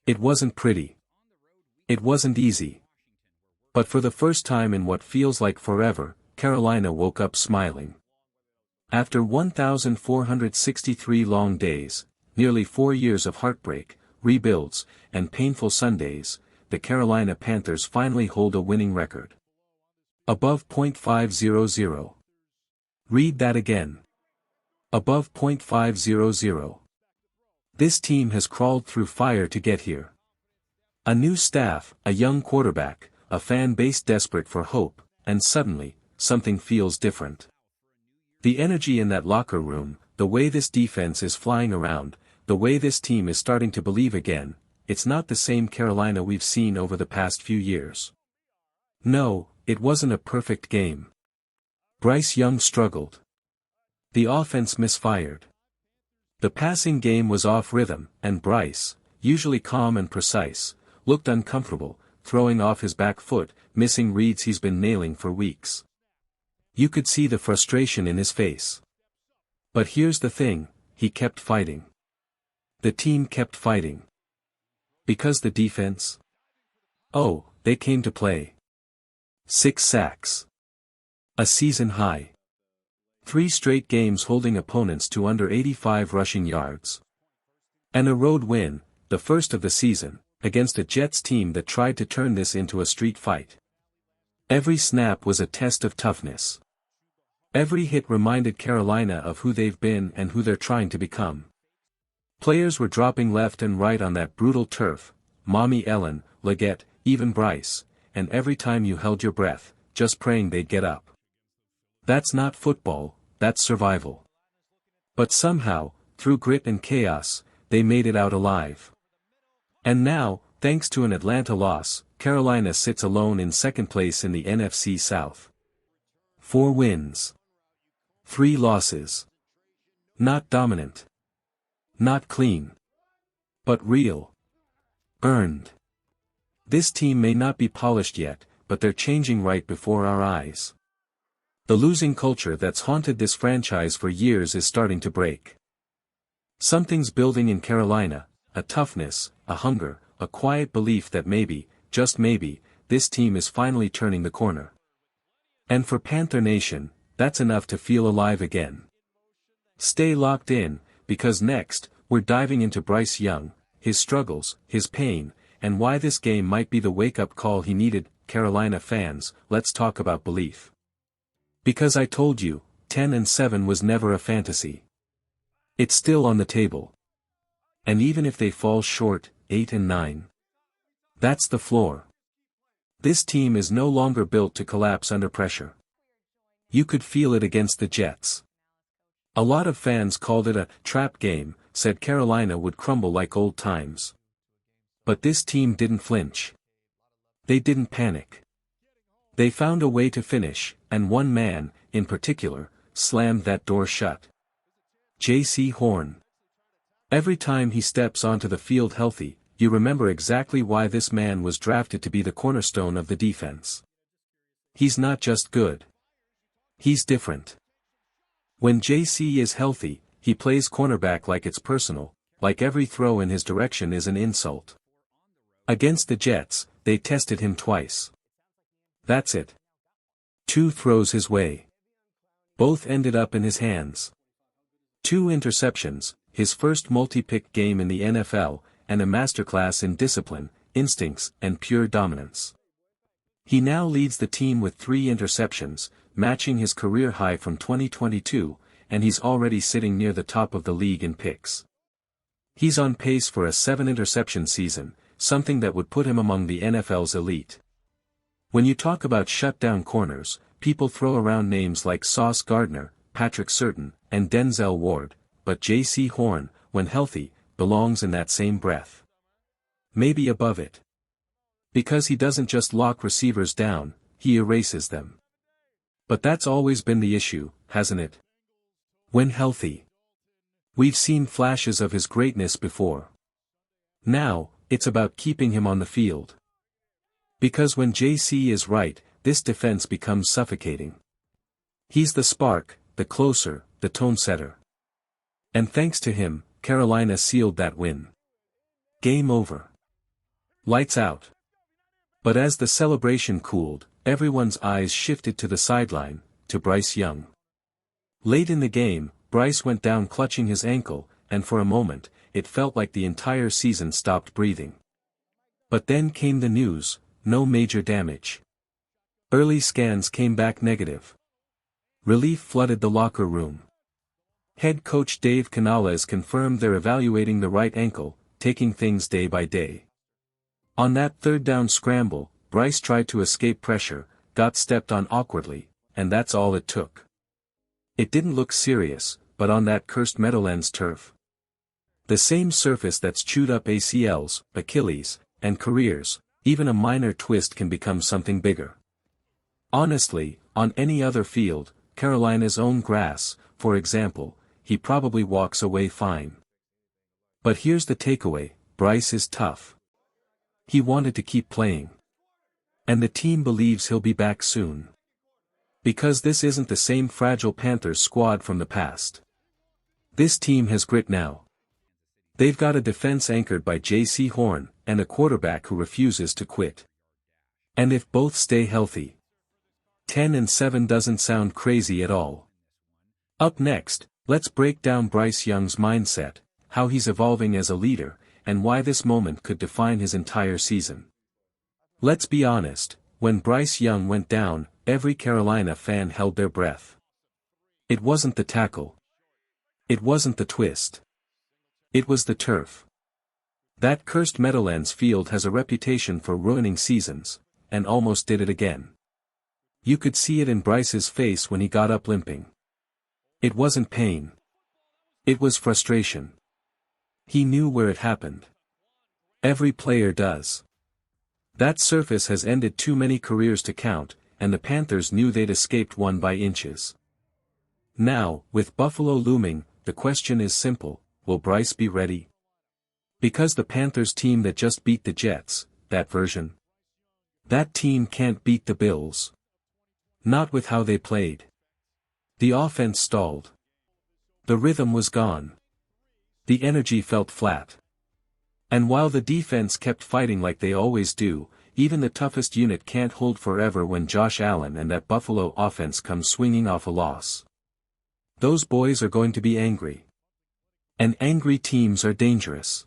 It wasn't pretty. It wasn't easy. But for the first time in what feels like forever, Carolina woke up smiling. After 1,463 long days, nearly 4 years of heartbreak, rebuilds, and painful Sundays, the Carolina Panthers finally hold a winning record. Above .500. Read that again. Above .500. This team has crawled through fire to get here. A new staff, a young quarterback, a fan base desperate for hope, and suddenly, something feels different. The energy in that locker room, the way this defense is flying around, the way this team is starting to believe again, it's not the same Carolina we've seen over the past few years. No, it wasn't a perfect game. Bryce Young struggled. The offense misfired. The passing game was off rhythm, and Bryce, usually calm and precise, looked uncomfortable, throwing off his back foot, missing reads he's been nailing for weeks. You could see the frustration in his face. But here's the thing, he kept fighting. The team kept fighting. Because the defense? Oh, they came to play. 6 sacks. A season high. 3 straight games holding opponents to under 85 rushing yards. And a road win, the first of the season, against a Jets team that tried to turn this into a street fight. Every snap was a test of toughness. Every hit reminded Carolina of who they've been and who they're trying to become. Players were dropping left and right on that brutal turf, Mommy Ellen, Leggett, even Bryce, and every time you held your breath, just praying they'd get up. That's not football, that's survival. But somehow, through grit and chaos, they made it out alive. And now, thanks to an Atlanta loss, Carolina sits alone in second place in the NFC South. 4 wins. 3 losses. Not dominant. Not clean. But real. Earned. This team may not be polished yet, but they're changing right before our eyes. The losing culture that's haunted this franchise for years is starting to break. Something's building in Carolina, a toughness, a hunger, a quiet belief that maybe, just maybe, this team is finally turning the corner. And for Panther Nation, that's enough to feel alive again. Stay locked in, because next, we're diving into Bryce Young, his struggles, his pain, and why this game might be the wake-up call he needed. Carolina fans, let's talk about belief. Because I told you, 10-7 was never a fantasy. It's still on the table. And even if they fall short, 8-9. That's the floor. This team is no longer built to collapse under pressure. You could feel it against the Jets. A lot of fans called it a trap game, said Carolina would crumble like old times. But this team didn't flinch. They didn't panic. They found a way to finish, and one man, in particular, slammed that door shut. J.C. Horn. Every time he steps onto the field healthy, you remember exactly why this man was drafted to be the cornerstone of the defense. He's not just good. He's different. When J.C. is healthy, he plays cornerback like it's personal, like every throw in his direction is an insult. Against the Jets, they tested him twice. That's it. 2 throws his way. Both ended up in his hands. 2 interceptions, his first multi-pick game in the NFL, and a masterclass in discipline, instincts, and pure dominance. He now leads the team with 3 interceptions, matching his career high from 2022, and he's already sitting near the top of the league in picks. He's on pace for a 7-interception season, something that would put him among the NFL's elite. When you talk about shutdown corners, people throw around names like Sauce Gardner, Patrick Surtain, and Denzel Ward, but J.C. Horn, when healthy, belongs in that same breath. Maybe above it. Because he doesn't just lock receivers down, he erases them. But that's always been the issue, hasn't it? When healthy. We've seen flashes of his greatness before. Now, it's about keeping him on the field. Because when JC is right, this defense becomes suffocating. He's the spark, the closer, the tone setter. And thanks to him, Carolina sealed that win. Game over. Lights out. But as the celebration cooled, everyone's eyes shifted to the sideline, to Bryce Young. Late in the game, Bryce went down clutching his ankle, and for a moment, it felt like the entire season stopped breathing. But then came the news, no major damage. Early scans came back negative. Relief flooded the locker room. Head coach Dave Canales confirmed they're evaluating the right ankle, taking things day by day. On that third down scramble, Bryce tried to escape pressure, got stepped on awkwardly, and that's all it took. It didn't look serious, but on that cursed Meadowlands turf. The same surface that's chewed up ACLs, Achilles, and careers, even a minor twist can become something bigger. Honestly, on any other field, Carolina's own grass, for example, he probably walks away fine. But here's the takeaway, Bryce is tough. He wanted to keep playing. And the team believes he'll be back soon. Because this isn't the same fragile Panthers squad from the past. This team has grit now. They've got a defense anchored by J.C. Horn, and a quarterback who refuses to quit. And if both stay healthy, 10-7 doesn't sound crazy at all. Up next, let's break down Bryce Young's mindset, how he's evolving as a leader, and why this moment could define his entire season. Let's be honest, when Bryce Young went down, every Carolina fan held their breath. It wasn't the tackle. It wasn't the twist. It was the turf. That cursed Meadowlands field has a reputation for ruining seasons, and almost did it again. You could see it in Bryce's face when he got up limping. It wasn't pain. It was frustration. He knew where it happened. Every player does. That surface has ended too many careers to count, and the Panthers knew they'd escaped one by inches. Now, with Buffalo looming, the question is simple, will Bryce be ready? Because the Panthers team that just beat the Jets, that version. That team can't beat the Bills. Not with how they played. The offense stalled. The rhythm was gone. The energy felt flat. And while the defense kept fighting like they always do, even the toughest unit can't hold forever when Josh Allen and that Buffalo offense come swinging off a loss. Those boys are going to be angry. And angry teams are dangerous.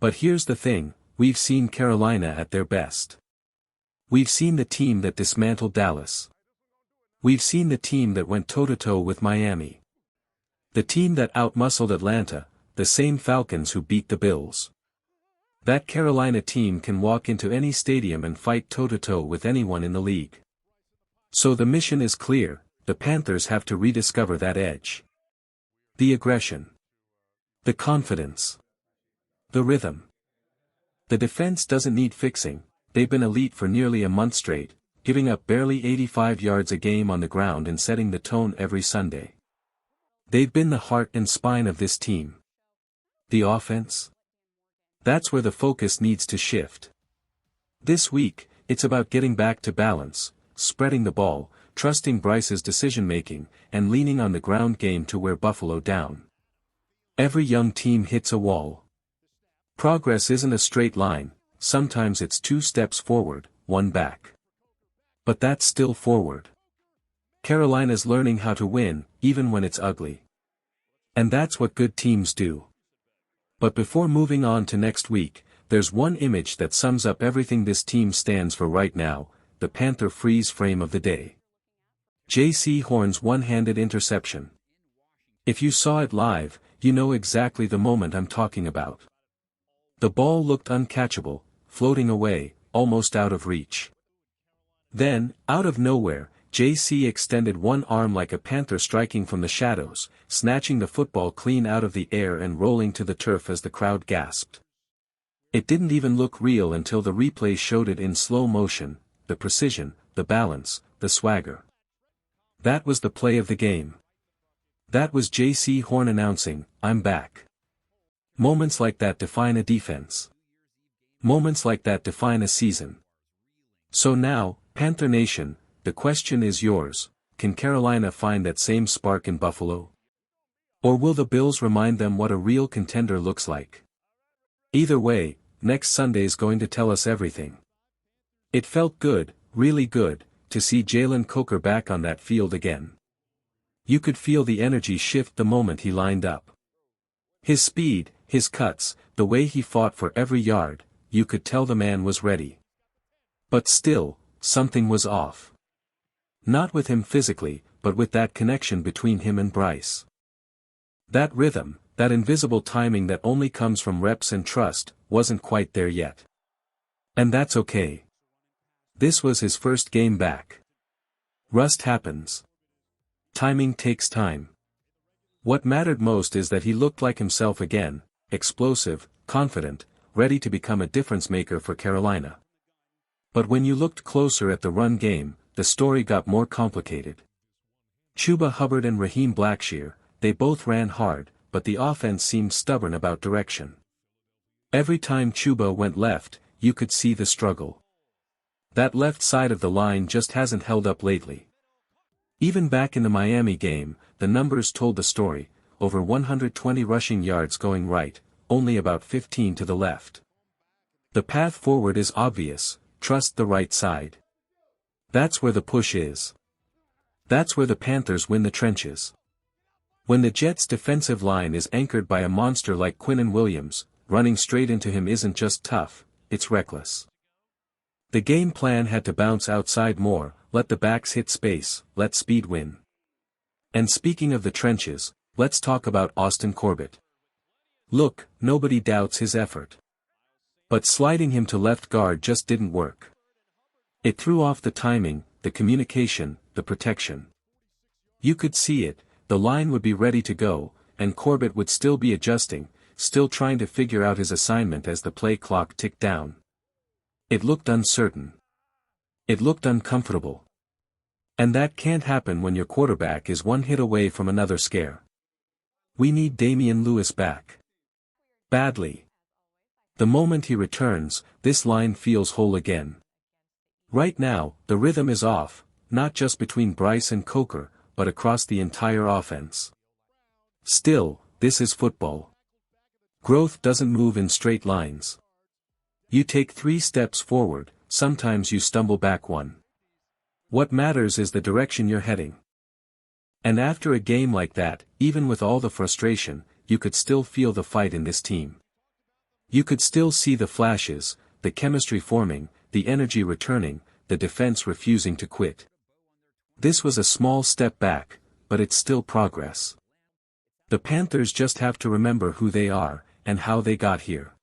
But here's the thing, we've seen Carolina at their best. We've seen the team that dismantled Dallas. We've seen the team that went toe-to-toe with Miami. The team that outmuscled Atlanta, the same Falcons who beat the Bills. That Carolina team can walk into any stadium and fight toe-to-toe with anyone in the league. So the mission is clear, the Panthers have to rediscover that edge. The aggression. The confidence. The rhythm. The defense doesn't need fixing, they've been elite for nearly a month straight, giving up barely 85 yards a game on the ground and setting the tone every Sunday. They've been the heart and spine of this team. The offense? That's where the focus needs to shift. This week, it's about getting back to balance, spreading the ball, trusting Bryce's decision-making, and leaning on the ground game to wear Buffalo down. Every young team hits a wall. Progress isn't a straight line, sometimes it's 2 steps forward, 1 back. But that's still forward. Carolina's learning how to win, even when it's ugly. And that's what good teams do. But before moving on to next week, there's one image that sums up everything this team stands for right now, the Panther freeze frame of the day. J.C. Horn's one-handed interception. If you saw it live, you know exactly the moment I'm talking about. The ball looked uncatchable, floating away, almost out of reach. Then, out of nowhere, J.C. extended one arm like a panther striking from the shadows, snatching the football clean out of the air and rolling to the turf as the crowd gasped. It didn't even look real until the replay showed it in slow motion, the precision, the balance, the swagger. That was the play of the game. That was J.C. Horn announcing, "I'm back." Moments like that define a defense. Moments like that define a season. So now, Panther Nation, the question is yours, can Carolina find that same spark in Buffalo? Or will the Bills remind them what a real contender looks like? Either way, next Sunday's going to tell us everything. It felt good, really good, to see Jaylen Coker back on that field again. You could feel the energy shift the moment he lined up. His speed, his cuts, the way he fought for every yard, you could tell the man was ready. But still, something was off. Not with him physically, but with that connection between him and Bryce. That rhythm, that invisible timing that only comes from reps and trust, wasn't quite there yet. And that's okay. This was his first game back. Rust happens. Timing takes time. What mattered most is that he looked like himself again, explosive, confident, ready to become a difference maker for Carolina. But when you looked closer at the run game, the story got more complicated. Chuba Hubbard and Raheem Blackshear, they both ran hard, but the offense seemed stubborn about direction. Every time Chuba went left, you could see the struggle. That left side of the line just hasn't held up lately. Even back in the Miami game, the numbers told the story, over 120 rushing yards going right, only about 15 to the left. The path forward is obvious, trust the right side. That's where the push is. That's where the Panthers win the trenches. When the Jets' defensive line is anchored by a monster like Quinnen Williams, running straight into him isn't just tough, it's reckless. The game plan had to bounce outside more, let the backs hit space, let speed win. And speaking of the trenches, let's talk about Austin Corbett. Look, nobody doubts his effort. But sliding him to left guard just didn't work. It threw off the timing, the communication, the protection. You could see it, the line would be ready to go, and Corbett would still be adjusting, still trying to figure out his assignment as the play clock ticked down. It looked uncertain. It looked uncomfortable. And that can't happen when your quarterback is one hit away from another scare. We need Damian Lewis back. Badly. The moment he returns, this line feels whole again. Right now, the rhythm is off, not just between Bryce and Coker, but across the entire offense. Still, this is football. Growth doesn't move in straight lines. You take 3 steps forward, sometimes you stumble back 1. What matters is the direction you're heading. And after a game like that, even with all the frustration, you could still feel the fight in this team. You could still see the flashes, the chemistry forming, the energy returning, the defense refusing to quit. This was a small step back, but it's still progress. The Panthers just have to remember who they are, and how they got here.